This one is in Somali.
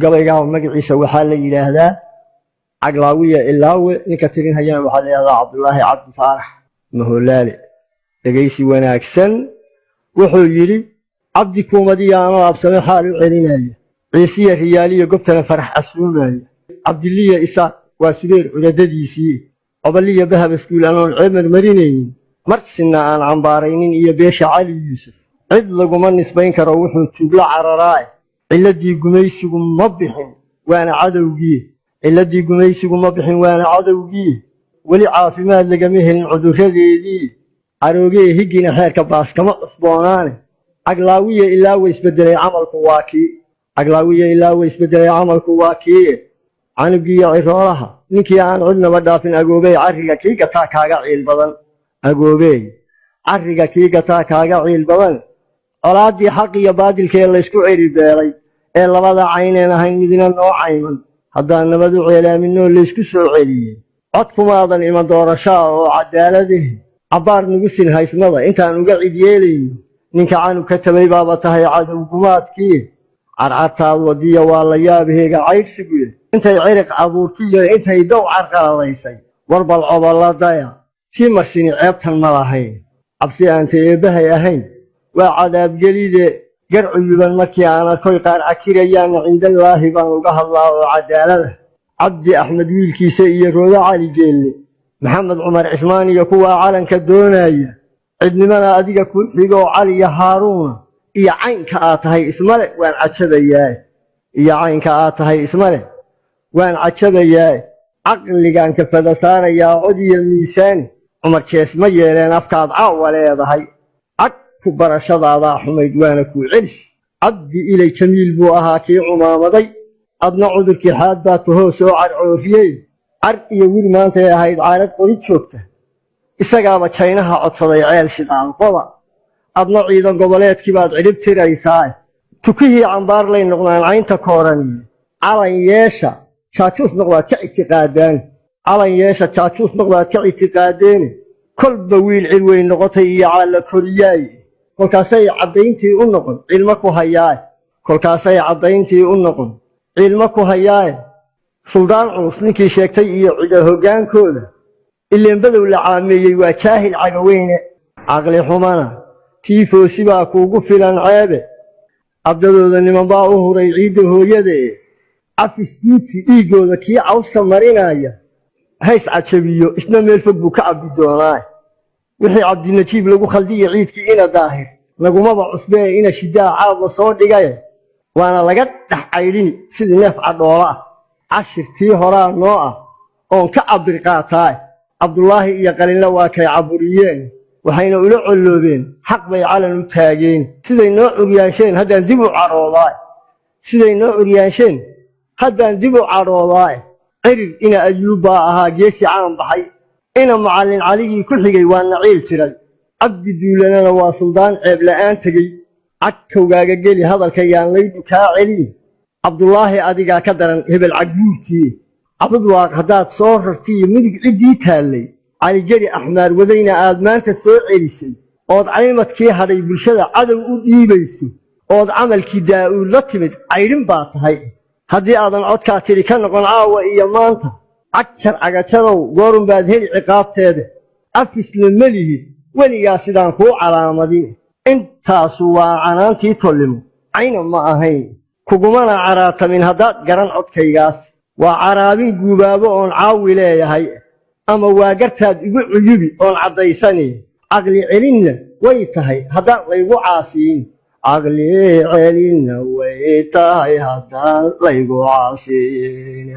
gabayga magaciisa waxaa la yiraahdaa Caglaawiya Ilaawe ninka tirin hayana waxaa la yiraahdaa Cabdullaahi Cabdi Faarax Mahulaale dhageysi wanaagsan wuxuu yiri Cabdi Kuumadiyaano absame xaal u celinaya ciisiya riyaaliyo gobtana farax asuumaya Cabdiliya Isa waa subeer culadadiisii Abaliya Bahab iskuulaan ceemar marinayeen marxina aan cambaaraynin iyo beesha Cali Yuusuf cid laguma nisbayn karo wuxuu tugla cararaay ciladii gumaysigu ma bixin waana cadawgii ciladii gumaysigu ma bixin waana cadawgii wali caafimaad lagama helin cuduradeedii aroogay higina xeerka baas kama cusboonaane Caglaawiya Ilaawe isbedelay camalku waa kii Caglaawiya Ilaawe isbedelay camalku waa kii anigiyo ciroolaha ninkii aan cidnaba dhaafin agoobay cariga kii gataa kaaga ciil badan agoobay cariga kii gataa kaaga ciil badan colaadii xaq iyo baadilkee la isku ciribeelay ee labada cayneen ahayn midna noo cayman haddaan nabadu ceelaaminoo la isku soo celiyay codkumaadan iman doorasho oo cadaaladih cabaar nugu sin haysmada intaan uga cid yeelayno ninka caanu ka tabay baaba tahay cadowgumaadkii carcartaad wadiya waa la yaabaheega caydhsigu intay ciriq abuurtiyo intay dow carqaladaysay warbal coboladaya tii marsini ceebtan ma lahayn cabsi aanta eebbahay ahayn waa cadaabgelide garcuyuban markii aan arkoy qaar akirayaan cindallaahi baan uga hadlaa oo cadaalada Cabdi Axmed wiilkiisa iyo Rooda Cali Geelle Maxamed Cumar Cismaan iyo kuwa calanka doonaya cidnimada adiga ku xigo Cali iyo Haaruun iyo caynka aad tahay ismale waan cajabayaa iyo caynka aad tahay ismale waan cajabayaa aqligan ka fada saaraya codiyo miisaan Cumar Jees ma yeeleen afkaad caawa leedahay ku barashadaada xumayd waana ku celis Cabdi ilay jamiil buu ahaa kii cumaamaday adna cudurkii xaad baa ka hoos oo carcoofiyay ar iyo wir maanta ay ahayd caalad qori joogta isagaaba Chinaha codsaday ceel shidaal qoba adna ciidan goboleedkii baad cirib tiraysaa tukihii cambaar lay noqdaan caynta koorani calan yeesha jaajuus noqdaad ka ictiqaadaan calan yeesha jaajuus noqdaad ka ictiqaadeen kolba wiil cid weyn noqotay iyo caala koriyay kolkaasay cadayntii u noqon cilmo ku hayaa kolkaasay cadayntii u noqon cilmo ku hayaa suldaan culus ninkii sheegtay iyo cida hogaankooda ileen badow la caameeyay waa jaahil cagaweyne aqli xumana tiifoosi baa kuugu filan ceebe abdadooda niman baa u huray ciidda hooyade afis diidsi dhiigooda kii cawska marinaya hays cajabiyo isna meel fog buu ka cabdi doonaa wixii Cabdi Najiib lagu khaldiyo ciidkii ina daahir lagumaba cusbee ina shidaa caawda soo dhigay waana laga dhaxaylin sidii neef cadhoola cashirtii horaa noo ah oon ka cabir qaataa Cabdullaahi iyo qalinla waa kay caburiyeen waxayna ula coloobeen xaq bay calan u taageen siday noo uryaasheen haddaan dib u caroodaa siday noo uryaasheen haddaan dib u caroodaa cirir ina Ayuuba ahaa geesi caan baxay ina macallin Caligii ku xigay waa naciil tiray Cabdi Duulanana waa suldaan ceeb la'aan tagay cagkowgaaga geli hadalka yaan laydu kaa celin Cabdullaahi adiga ka daran hebel cagbuurkii abad waa hadaad soo rartay midig cidii taalay Cali Jari Axmaar wadayna aad maanta soo celisay ood caymadkii haday bulshada cadow u dhiibayso ood camalkii daa'uur la timid cayrin baa tahay haddii aadan codkaa tiri ka noqon caawa iyo maanta عشر عجترو قارن بعد هني عقاب تاده أفس للمليه وليا سيدان كو على مدينة انت سوا عنانتي تلمو عين ما أهين كوجمانا عرات من هدات جران عد كياس وعرابين جبابو عن عاولة هاي أما واجرتها يبي عن عضيسني عقلي علينا ويتهي هدات ليجو عاصين عقلي علينا ويتهي هدات ليجو عاصين